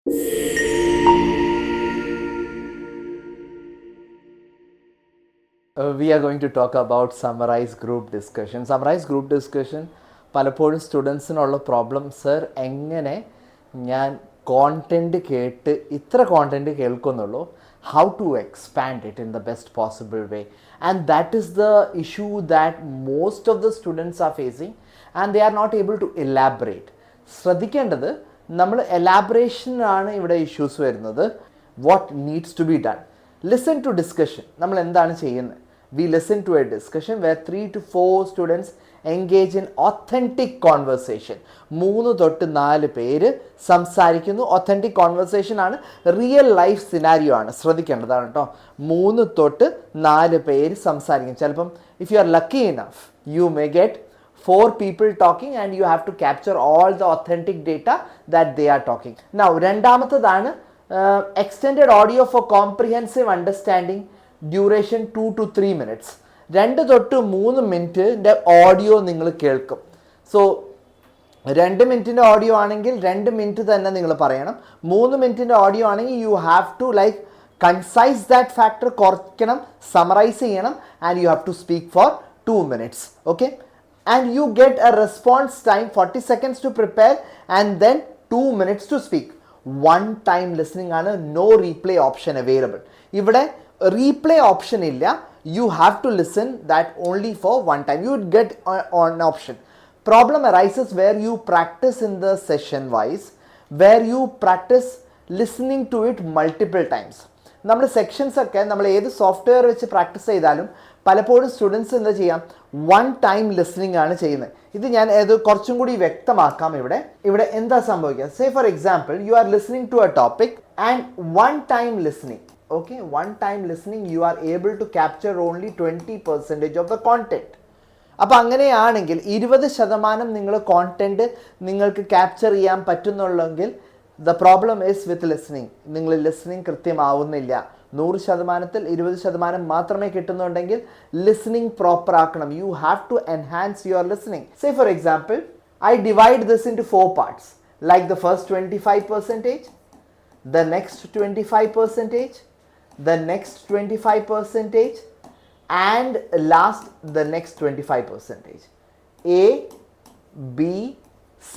We are going to talk about summarized group discussion. Summarized group discussion പലപ്പോഴും സ്റ്റുഡൻസിനുള്ള problem, sir എങ്ങനെ ഞാൻ content കേട്ട് ഇത്ര content കേൾക്കുന്നുള്ളൂ, how to expand it in the best possible way, and that is the issue that most of the students are facing and they are not able to elaborate. ശ്രദ്ധിക്കേണ്ടത്, നമ്മൾ എലാബറേഷനാണ് ഇവിടെ issues വരുന്നത്. What needs to be done? Listen to discussion. നമ്മൾ എന്താണ് ചെയ്യുന്നത്? We listen to a discussion where 3 to 4 students engage in authentic conversation. 3 തൊട്ട് 4 പേര് സംസാരിക്കുന്നു. ഒത്തൻറ്റിക് കോൺവെർസേഷൻ ആണ്, റിയൽ ലൈഫ് സിനാരിയോ ആണ്. ശ്രദ്ധിക്കേണ്ടതാണ് കേട്ടോ. 3 തൊട്ട് 4 പേര് സംസാരിക്കും. ചിലപ്പം if you are lucky enough you may get 4 people talking and you have to capture all the authentic data that they are talking. Now രണ്ടാമത്തേതാണ് extended audio for comprehensive understanding, duration 2 to 3 minutes. 2 തൊട്ട് 3 മിനിറ്റിൻ്റെ audio നിങ്ങൾ കേൾക്കും. So 2 മിനിറ്റിൻ്റെ audio ആണെങ്കിൽ 2 minute തന്നെ നിങ്ങൾ പറയണം. 3 മിനിറ്റിൻ്റെ ഓഡിയോ ആണെങ്കിൽ you have to like concise that factor കുറയ്ക്കണം, സമറൈസ് ചെയ്യണം, and you have to speak for 2 minutes. Okay, and you get a response time 40 seconds to prepare and then 2 minutes to speak. 1 time listening ആണ്, no replay option available. ഇവിടെ replay option ഇല്ല. You have to listen that only for 1 time. You would get on option. Problem arises where you practice in the session wise, where you practice listening to it multiple times. നമ്മൾ sections ഒക്കെ നമ്മൾ ഏത് software വെച്ച് practice ചെയ്താലും പലപ്പോഴും students എന്താ ചെയ്യാം, 1 time listening ആണ് ചെയ്യുന്നത്. ഇത് ഞാൻ കുറച്ചും കൂടി വ്യക്തമാക്കാം. ഇവിടെ എന്താ സംഭവിക്കുക? Say for example you are listening to a topic and 1 time listening. Okay, 1 time listening you are able to capture only 20% of the content. അപ്പോൾ അങ്ങനെയാണെങ്കിൽ 20% നിങ്ങൾ കോണ്ടൻറ്റ് നിങ്ങൾക്ക് ക്യാപ്ചർ ചെയ്യാൻ പറ്റുന്നുള്ളെങ്കിൽ the problem is with listening. നിങ്ങൾ listening കൃത്യമാവുന്നില്ല. 100%-ൽ 20% മാത്രമേ കിട്ടുന്നുണ്ടെങ്കിൽ ലിസണിങ് പ്രോപ്പർ ആക്കണം. You have to enhance your listening. Say for example I divide this into 4 parts, like the first 25%, the next 25%, the next 25%, and last the next 25%. A, B, C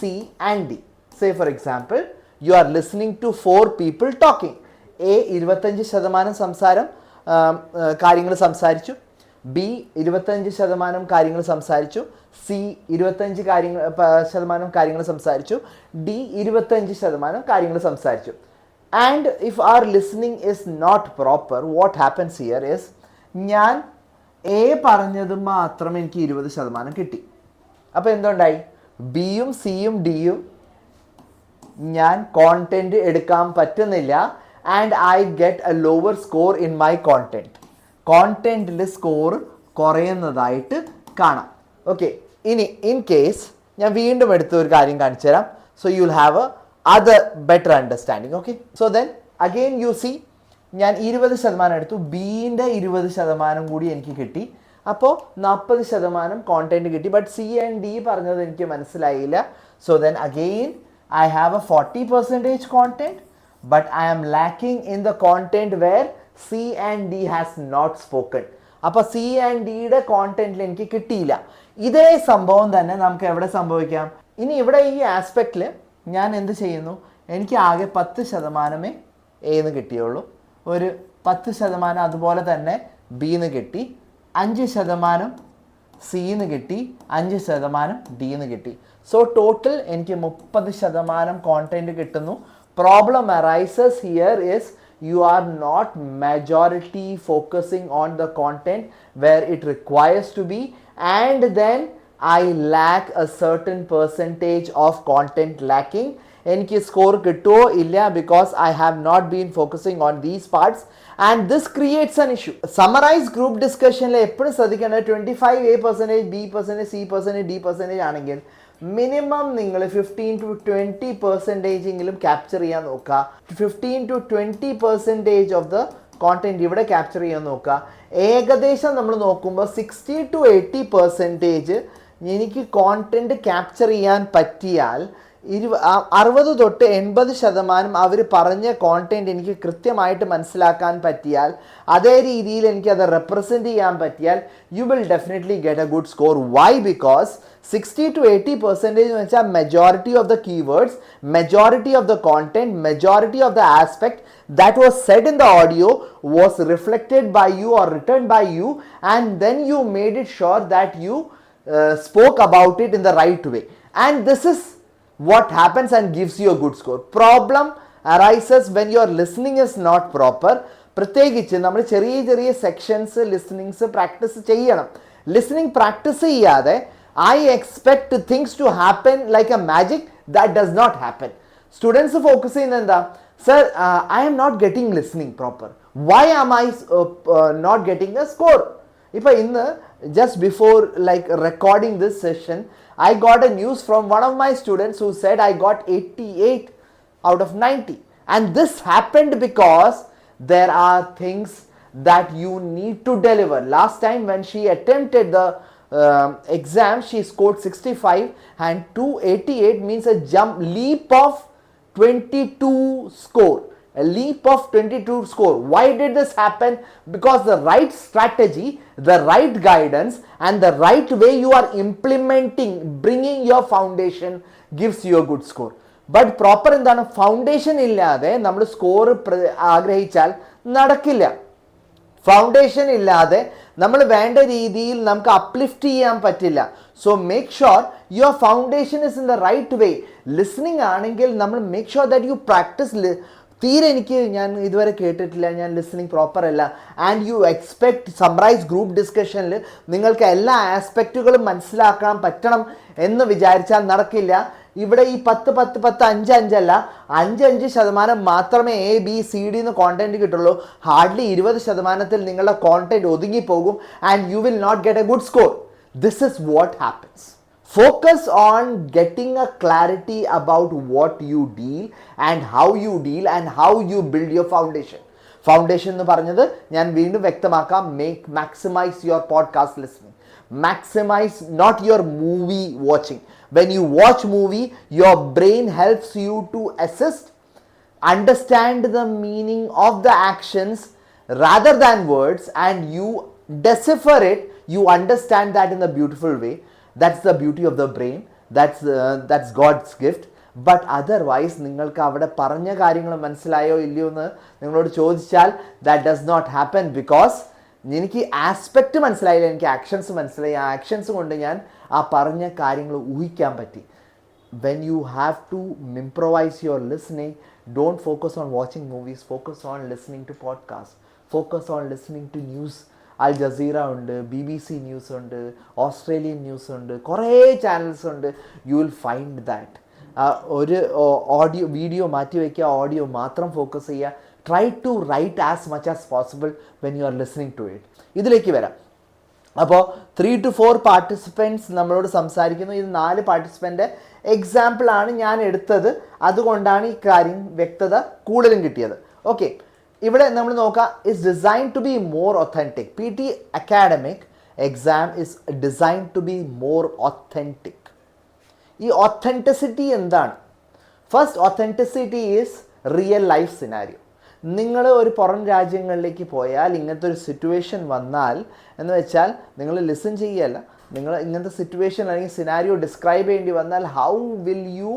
and D. Say for example you are listening to 4 people talking. A 25% സംസാരം കാര്യങ്ങൾ സംസാരിച്ചു, B 25% കാര്യങ്ങൾ സംസാരിച്ചു, C 25% കാര്യങ്ങൾ സംസാരിച്ചു, D 25% കാര്യങ്ങൾ സംസാരിച്ചു. And if our listening is not proper, what happens here is ഞാൻ എ പറഞ്ഞത് മാത്രം എനിക്ക് 20% കിട്ടി. അപ്പോൾ എന്തുണ്ടായി? ബിയും സിയും ഡിയും ഞാൻ കോണ്ടൻറ്റ് എടുക്കാൻ പറ്റുന്നില്ല. And I get a lower score in my content. കോണ്ടൻറ്റിൽ സ്കോർ കുറയുന്നതായിട്ട് കാണാം. ഓക്കെ, ഇനി ഇൻ കേസ് ഞാൻ വീണ്ടും എടുത്ത ഒരു കാര്യം കാണിച്ചു തരാം. So you will have A other better understanding. Okay, so then again you see ഞാൻ 20% എടുത്തു, ബിൻ്റെ 20% കൂടി എനിക്ക് കിട്ടി. അപ്പോൾ 40% കോണ്ടൻറ്റ് കിട്ടി. ബട്ട് സി ആൻഡ് ഡി പറഞ്ഞത് എനിക്ക് മനസ്സിലായില്ല. So then again I have a 40% content, but I am lacking in the content where C and D has not spoken. അപ്പോൾ സി ആൻഡ് ഡിയുടെ കോണ്ടൻറ്റിൽ എനിക്ക് കിട്ടിയില്ല. ഇതേ സംഭവം തന്നെ നമുക്ക് എവിടെ സംഭവിക്കാം? ഇനി ഇവിടെ ഈ ആസ്പെക്റ്റിൽ ഞാൻ എന്ത് ചെയ്യുന്നു? എനിക്ക് ആകെ 10% എന്ന് കിട്ടിയുള്ളൂ, ഒരു 10% അതുപോലെ തന്നെ ബിന്ന് കിട്ടി, 5% സിന്ന് കിട്ടി, 5% ഡിന്ന് കിട്ടി. സോ ടോട്ടൽ എനിക്ക് 30% കോണ്ടൻറ്റ് കിട്ടുന്നു. Problem arises here is you are not majority focusing on the content where it requires to be, and then I lack a certain percentage of content lacking. എനിക്ക് score കിട്ടുമോ ഇല്ല, because I have not been focusing on these parts and this creates an issue. Summarise group ഡിസ്കഷനിൽ എപ്പോഴും ശ്രദ്ധിക്കേണ്ടത് 25% B%, C%, D% ആണെങ്കിൽ minimum നിങ്ങൾ 15 to 20% capture ചെയ്യാൻ നോക്കുക. 15 to 20% ഓഫ് ദ കോണ്ടന്റ് ഇവിടെ ക്യാപ്ചർ ചെയ്യാൻ നോക്കുക. ഏകദേശം നമ്മൾ നോക്കുമ്പോൾ 60 to 80% എനിക്ക് കോണ്ടന്റ് ക്യാപ്ചർ ചെയ്യാൻ പറ്റിയാൽ 60 തൊട്ട് 80% അവർ പറഞ്ഞ കോണ്ടന്റ് എനിക്ക് കൃത്യമായിട്ട് മനസ്സിലാക്കാൻ പറ്റിയാൽ, അതേ രീതിയിൽ എനിക്കത് റെപ്രസെൻറ്റ് ചെയ്യാൻ പറ്റിയാൽ, you will definitely get a good score. Why? Because 60-80% എന്ന് വെച്ചാൽ majority of the keywords, majority of the content, majority of the aspect that was said in the audio was reflected by you or written by you, and then you made it sure that you spoke about it in the right way, and this is what happens and gives you a good score. Problem arises when your listening is not proper. പ്രത്യേകിച്ച് നമ്മൾ ചെറിയ ചെറിയ sections ലിസണിങ്സ് practice ചെയ്യണം. Listening practice ചെയ്യാതെ I expect things to happen like a magic, that does not happen. Students focus ചെയ്യുന്നത് എന്താ? Sir, I am not getting listening proper. Why am I not getting a score? If just before like recording this session, I got a news from one of my students who said I got 88 out of 90. And this happened because there are things that you need to deliver. Last time when she attempted the exam, she scored 65, and 288 means a leap of 22 score. A leap of 22 score. Why did this happen? Because the right strategy, the right guidance, and the right way you are implementing, bringing your foundation gives you a good score. But proper എന്താണ്? Foundation ഇല്ലാതെ നമ്മൾ score ആഗ്രഹിച്ചാൽ നടക്കില്ല. Foundation ഇല്ലാതെ നമ്മൾ വേണ്ട രീതിയിൽ നമുക്ക് അപ്ലിഫ്റ്റ് ചെയ്യാൻ പറ്റില്ല. So make sure your foundation is in the right way. Listening ആണെങ്കിൽ നമ്മൾ make sure that you practise. തീരെ ഞാൻ ഇതുവരെ കേട്ടിട്ടില്ല, ഞാൻ ലിസണിങ് പ്രോപ്പർ അല്ല, and you expect summarise group ഡിസ്കഷനിൽ നിങ്ങൾക്ക് എല്ലാ ആസ്പെക്റ്റുകളും മനസ്സിലാക്കാൻ പറ്റണം എന്ന് വിചാരിച്ചാൽ നടക്കില്ല. ഇവിടെ ഈ 10-10-10-5-5 അല്ല, 5% മാത്രമേ ABCD എന്ന് കോണ്ടന്റ് കിട്ടുള്ളൂ. ഹാർഡ്ലി 20% നിങ്ങളുടെ കോണ്ടന്റ് ഒതുങ്ങിപ്പോകും, and you will not get a good score. This is what happens. Focus on getting a clarity about what you deal and how you deal and how you build your foundation. Foundation എന്ന് പറഞ്ഞത് ഞാൻ വീണ്ടും വ്യക്തമാക്കാം. Maximize your podcast listening. Maximize not your movie watching. When you watch movie, your brain helps you to assist, understand the meaning of the actions rather than words, and you decipher it. You understand that in a beautiful way. That's the beauty of the brain. That's God's gift. But otherwise നിങ്ങൾക്ക് അവിടെ പറഞ്ഞ കാര്യങ്ങൾ മനസ്സിലായോ ഇല്ലയോ എന്ന് നിങ്ങളോട് ചോദിച്ചാൽ that does not happen, because എനിക്ക് ആസ്പെക്റ്റ് മനസ്സിലായില്ല, എനിക്ക് ആക്ഷൻസ് മനസ്സിലായി. ആ ആക്ഷൻസ് കൊണ്ട് ഞാൻ ആ പറഞ്ഞ കാര്യങ്ങൾ ഊഹിക്കാൻ പറ്റി. When you have to improvise your listening, don't focus on watching movies, focus on listening to podcasts, focus on listening to news. Al Jazeera ഉണ്ട്, BBC ന്യൂസ് ഉണ്ട്, ഓസ്ട്രേലിയൻ ന്യൂസ് ഉണ്ട്, കുറേ ചാനൽസ് ഉണ്ട്. You will find that. ഒരു video മാറ്റി വയ്ക്കുക, audio മാത്രം focus ചെയ്യുക. Try to write as much as possible when you are listening to it. ഇതിലേക്ക് വരാം. അപ്പോൾ 3 to 4 പാർട്ടിസിപ്പൻസ് നമ്മളോട് സംസാരിക്കുന്നു. ഇത് 4 പാർട്ടിസിപ്പൻ്റെ എക്സാമ്പിളാണ് ഞാൻ എടുത്തത്, അതുകൊണ്ടാണ് ഈ കാര്യം വ്യക്തത കൂടുതലും കിട്ടിയത്. ഓക്കെ, ഇവിടെ നമ്മൾ നോക്കാം. Is design to be more authentic. PT academic exam is design to be more authentic. ഈ ഒത്തൻറ്റിസിറ്റി എന്താണ്? First, authenticity is real life scenario. നിങ്ങൾ ഒരു പുറം രാജ്യങ്ങളിലേക്ക് പോയാൽ ഇങ്ങനത്തെ ഒരു സിറ്റുവേഷൻ വന്നാൽ എന്ന് വെച്ചാൽ നിങ്ങൾ ലിസൺ ചെയ്യല്ല, നിങ്ങൾ ഇങ്ങനത്തെ സിറ്റുവേഷൻ അല്ലെങ്കിൽ സിനാരിയോ ഡിസ്ക്രൈബ് ചെയ്യേണ്ടി വന്നാൽ how will you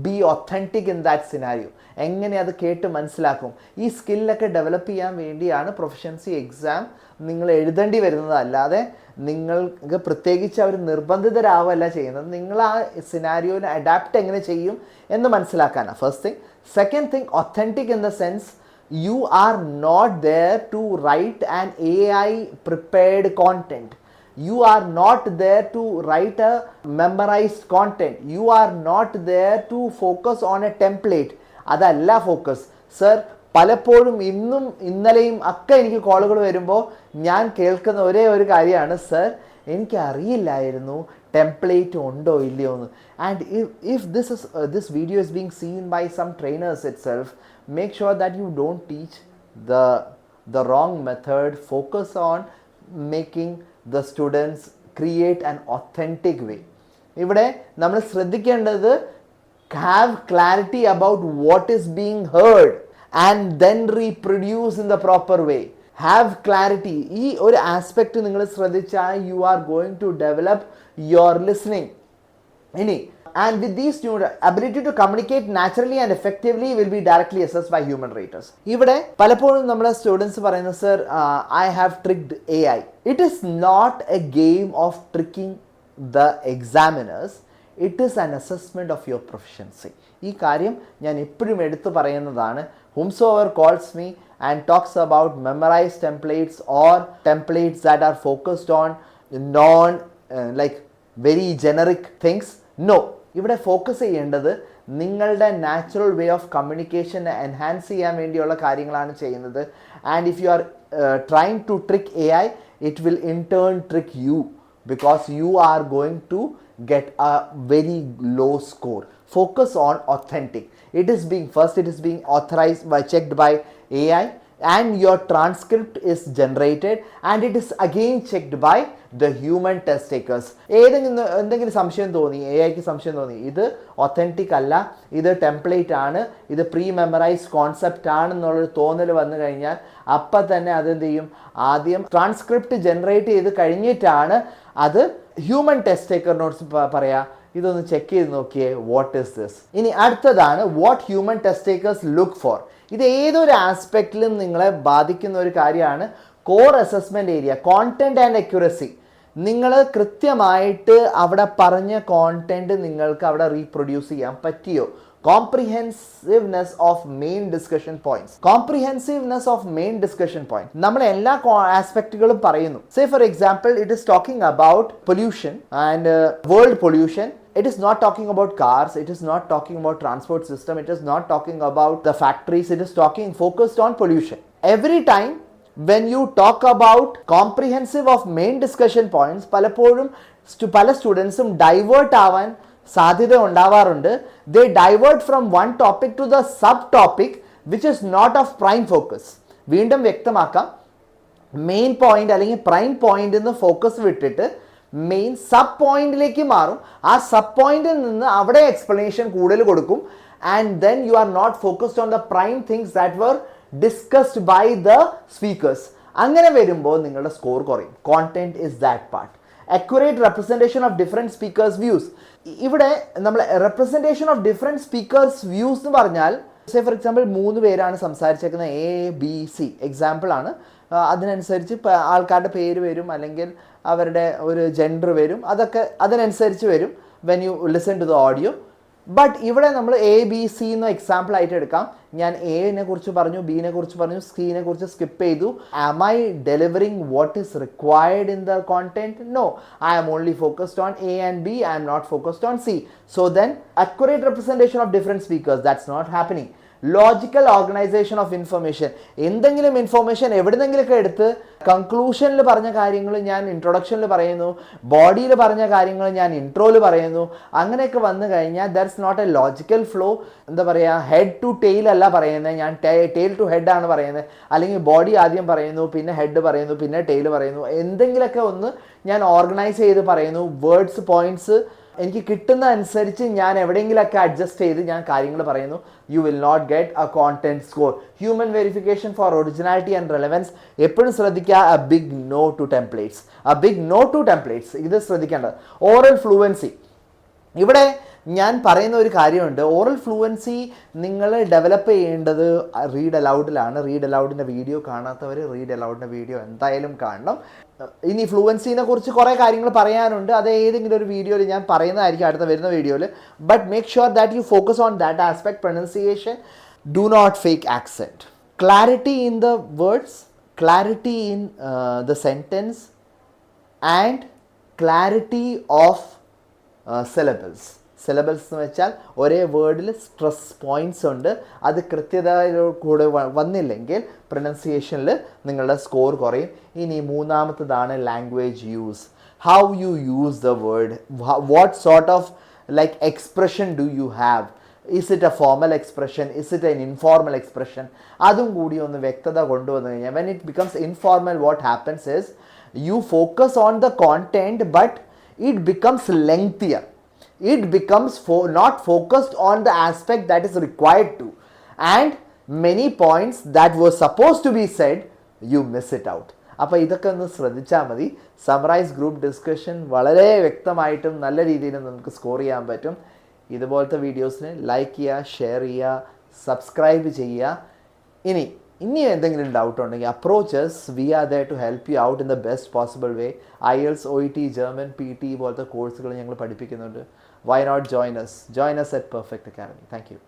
B authentic in that scenario? എങ്ങനെ അത് കേട്ട് മനസ്സിലാക്കും? ഈ സ്കില്ലൊക്കെ ഡെവലപ്പ് ചെയ്യാൻ വേണ്ടിയാണ് പ്രൊഫഷൻസി എക്സാം നിങ്ങൾ എഴുതേണ്ടി വരുന്നത്. അല്ലാതെ നിങ്ങൾക്ക് പ്രത്യേകിച്ച് അവർ നിർബന്ധിതരാവല്ല ചെയ്യുന്നത്. നിങ്ങൾ ആ സിനാരിയോനെ അഡാപ്റ്റ് എങ്ങനെ ചെയ്യും എന്ന് മനസ്സിലാക്കാനാണ് first thing. Second thing, authentic in the sense you are not there to write an AI prepared content. You are not there to write a memorized content. You are not there to focus on a template. അതല്ല focus. Sir, പലപ്പോഴും ഇന്നും ഇന്നലെയും ഒക്കെ എനിക്ക് കോളുകൾ വരുമ്പോൾ ഞാൻ കേൾക്കുന്ന ഒരേ ഒരു കാര്യമാണ്, സർ എനിക്കറിയില്ലായിരുന്നു ടെംപ്ലേറ്റ് ഉണ്ടോ ഇല്ലയോ എന്ന്. And if this video is being seen by some trainers itself, make sure that you don't teach the wrong method. Focus on making the students create an authentic way. ഇവിടെ നമ്മൾ ശ്രദ്ധിക്കേണ്ടത് have clarity about what is being heard and then reproduce in the proper way. Have clarity. ഈ ഒരു aspect നിങ്ങൾ ശ്രദ്ധിച്ചാൽ you are going to develop your listening. ഇനി and with these new ability to communicate naturally and effectively will be directly assessed by human raters. ഇവിടെ പലപ്പോഴും നമ്മുടെ students പറയുന്നത് sir I have tricked AI. It is not a game of tricking the examiners. It is an assessment of your proficiency. ഈ കാര്യം ഞാൻ എപ്പോഴും എടുത്തു പറയുന്നതാണ്. Whomsoever calls me and talks about memorized templates or templates that are focused on non like very generic things, no. ഇവിടെ focus ചെയ്യേണ്ടത് നിങ്ങളുടെ natural way of communication enhance ചെയ്യാൻ വേണ്ടിയുള്ള കാര്യങ്ങളാണ് ചെയ്യുന്നത്. And if you are trying to trick AI, it will in turn trick you because you are going to get a very low score. Focus on authentic. It is being authorized by checked by AI, and your transcript is generated and it is again checked by the human test takers. എന്തെങ്കിലും സംശയം തോന്നി, AIക്ക് സംശയം തോന്നി, ഇത് authentic അല്ല, ഇത് template ആണ്, ഇത് പ്രീ മെമ്മറൈസ്ഡ് കോൺസെപ്റ്റ് ആണെന്നുള്ളൊരു തോന്നൽ വന്നു കഴിഞ്ഞാൽ അപ്പം തന്നെ അതെന്ത് ചെയ്യും, ആദ്യം ട്രാൻസ്ക്രിപ്റ്റ് ജനറേറ്റ് ചെയ്ത് കഴിഞ്ഞിട്ടാണ് അത് ഹ്യൂമൻ ടെസ്റ്റ് ടേക്കറിനോട് പറയാ ഇതൊന്ന് ചെക്ക് ചെയ്ത് നോക്കിയേ, വാട്ട് ഈസ് ദിസ്. ഇനി അടുത്തതാണ് what human test takers look for. ഇത് ഏതൊരു ആസ്പെക്റ്റിലും നിങ്ങളെ ബാധിക്കുന്ന ഒരു കാര്യമാണ്. Core assessment area, content and accuracy. നിങ്ങൾ കൃത്യമായിട്ട് അവിടെ പറഞ്ഞ കോണ്ടന്റ് നിങ്ങൾക്ക് അവിടെ റീപ്രൊഡ്യൂസ് ചെയ്യാൻ പറ്റിയോ? Comprehensiveness of main discussion points. Comprehensiveness of main discussion point നമ്മൾ എല്ലാ ആസ്പെക്റ്റുകളും പറയുന്നു. Say for example it is talking about pollution and world pollution. It is not talking about cars, it is not talking about transport system, it is not talking about the factories, it is talking focused on pollution. Every time when you talk about comprehensive of main discussion points, പലപ്പോഴും പല സ്റ്റുഡൻസും divert ആവാൻ സാധ്യത ഉണ്ടാവാറുണ്ട്. They divert from one topic to the sub topic which is not of prime focus. വീണ്ടും വ്യക്തമാക്കാം, main point അല്ലെങ്കിൽ prime point എന്ന് focus വിട്ടിട്ട് മെയിൻ സബ് പോയിന്റിലേക്ക് മാറും. ആ സബ് പോയിന്റിൽ നിന്ന് അവിടെ എക്സ്പ്ലനേഷൻ കൂടുതൽ കൊടുക്കും. And then you are not focused on the prime things that were discussed by the speakers. അങ്ങനെ വരുമ്പോൾ നിങ്ങളുടെ സ്കോർ കുറയും. Content is that part. Accurate representation of different speakers views. ഇവിടെ നമ്മൾ representation of different speakers views എന്ന് പറഞ്ഞാൽ, say for example 3 പേരാണ് സംസാരിച്ചേക്കുന്നത്, ABC example ആണ്. അതിനനുസരിച്ച് ആൾക്കാരുടെ പേര് വരും, അല്ലെങ്കിൽ അവരുടെ ഒരു ജെൻഡർ വരും, അതൊക്കെ അതിനനുസരിച്ച് വരും when you listen to the audio. But ഇവിടെ നമ്മൾ ABC എന്ന് എക്സാമ്പിൾ ആയിട്ട് എടുക്കാം. ഞാൻ എനെ കുറിച്ച് പറഞ്ഞു, ബിനെ കുറിച്ച് പറഞ്ഞു, സിനെ കുറിച്ച് സ്കിപ്പ് ചെയ്തു. Am I delivering what is required in the content? No, I am only focused on A and B, I am not focused on C. So then accurate representation of different speakers, that's not happening. Logical organisation of information. എന്തെങ്കിലും information എവിടെന്നെങ്കിലൊക്കെ എടുത്ത് കൺക്ലൂഷനിൽ പറഞ്ഞ കാര്യങ്ങൾ ഞാൻ ഇൻട്രൊഡക്ഷനിൽ പറയുന്നു, ബോഡിയിൽ പറഞ്ഞ കാര്യങ്ങൾ ഞാൻ ഇൻട്രോയിൽ പറയുന്നു. അങ്ങനെയൊക്കെ വന്നു കഴിഞ്ഞാൽ that's not a logical flow. എന്താ പറയുക, ഹെഡ് ടു ടെയിൽ അല്ല പറയുന്നത്, ഞാൻ ടെയിൽ ടു ഹെഡ് ആണ് പറയുന്നത്. അല്ലെങ്കിൽ ബോഡി ആദ്യം പറയുന്നു, പിന്നെ ഹെഡ് പറയുന്നു, പിന്നെ ടെയിൽ പറയുന്നു. എന്തെങ്കിലുമൊക്കെ ഒന്ന് ഞാൻ ഓർഗനൈസ് ചെയ്ത് പറയുന്നു. വേർഡ്സ്, പോയിന്റ്സ് എനിക്ക് കിട്ടുന്ന അനുസരിച്ച് ഞാൻ എവിടെയെങ്കിലൊക്കെ അഡ്ജസ്റ്റ് ചെയ്ത് ഞാൻ കാര്യങ്ങൾ പറയുന്നു. You will not get a content score. Human verification for originality and relevance. എപ്പോഴും ശ്രദ്ധിക്കുക, a big no to templates. A big no to templates. ഇത് ശ്രദ്ധിക്കേണ്ടത്. Oral fluency. ഇവിടെ ഞാൻ പറയുന്ന ഒരു കാര്യമുണ്ട്. ഓറൽ ഫ്ലുവൻസി നിങ്ങൾ ഡെവലപ്പ് ചെയ്യേണ്ടത് റീഡ് അലൗഡിലാണ്. റീഡ് അലൗഡിൻ്റെ വീഡിയോ കാണാത്തവർ റീഡ് അലൗഡിൻ്റെ വീഡിയോ എന്തായാലും കാണണം. ഇനി ഫ്ലുവൻസിനെ കുറിച്ച് കുറേ കാര്യങ്ങൾ പറയാനുണ്ട്. അത് ഏതെങ്കിലും ഒരു വീഡിയോയിൽ ഞാൻ പറയുന്നതായിരിക്കും, അടുത്ത വരുന്ന വീഡിയോയിൽ. But make sure that you focus on that aspect. Pronunciation, do not fake accent, clarity in the words, clarity in the sentence and clarity of syllables. Syllables എന്ന് വെച്ചാൽ ഒരേ വേർഡിൽ സ്ട്രെസ് പോയിൻറ്റ്സ് ഉണ്ട്. അത് കൃത്യതയോട് കൂടെ വന്നില്ലെങ്കിൽ പ്രൊനൗൺസിയേഷനിൽ നിങ്ങളുടെ സ്കോർ കുറയും. ഇനി മൂന്നാമത്തതാണ് language use. How you use the word, what sort of like expression do you have. Is it a formal expression, is it an informal expression? അതും കൂടി ഒന്ന് വ്യക്തത കൊണ്ടുവന്നു കഴിഞ്ഞാൽ, when it becomes informal, what happens is you focus on the content but it becomes lengthier. it becomes not focused on the aspect that is required to, and many points that were supposed to be said, you miss it out. അപ്പോൾ ഇതൊക്കെ ഒന്ന് ശ്രദ്ധിച്ചാൽ മതി. Summarise group discussion വളരെ വ്യക്തമായിട്ടും നല്ല രീതിയിലും നമുക്ക് score ചെയ്യാൻ പറ്റും. ഇതുപോലത്തെ വീഡിയോസിന് ലൈക്ക് ചെയ്യുക, ഷെയർ ചെയ്യുക, സബ്സ്ക്രൈബ് ചെയ്യുക. ഇനി എന്തെങ്കിലും ഡൗട്ട് ഉണ്ടെങ്കിൽ approaches, we are there to help you out in the best possible way. IELTS, OET, German, PT പോലത്തെ കോഴ്സുകൾ ഞങ്ങൾ പഠിപ്പിക്കുന്നുണ്ട്. Why not join us at Perfect Academy. Thank you.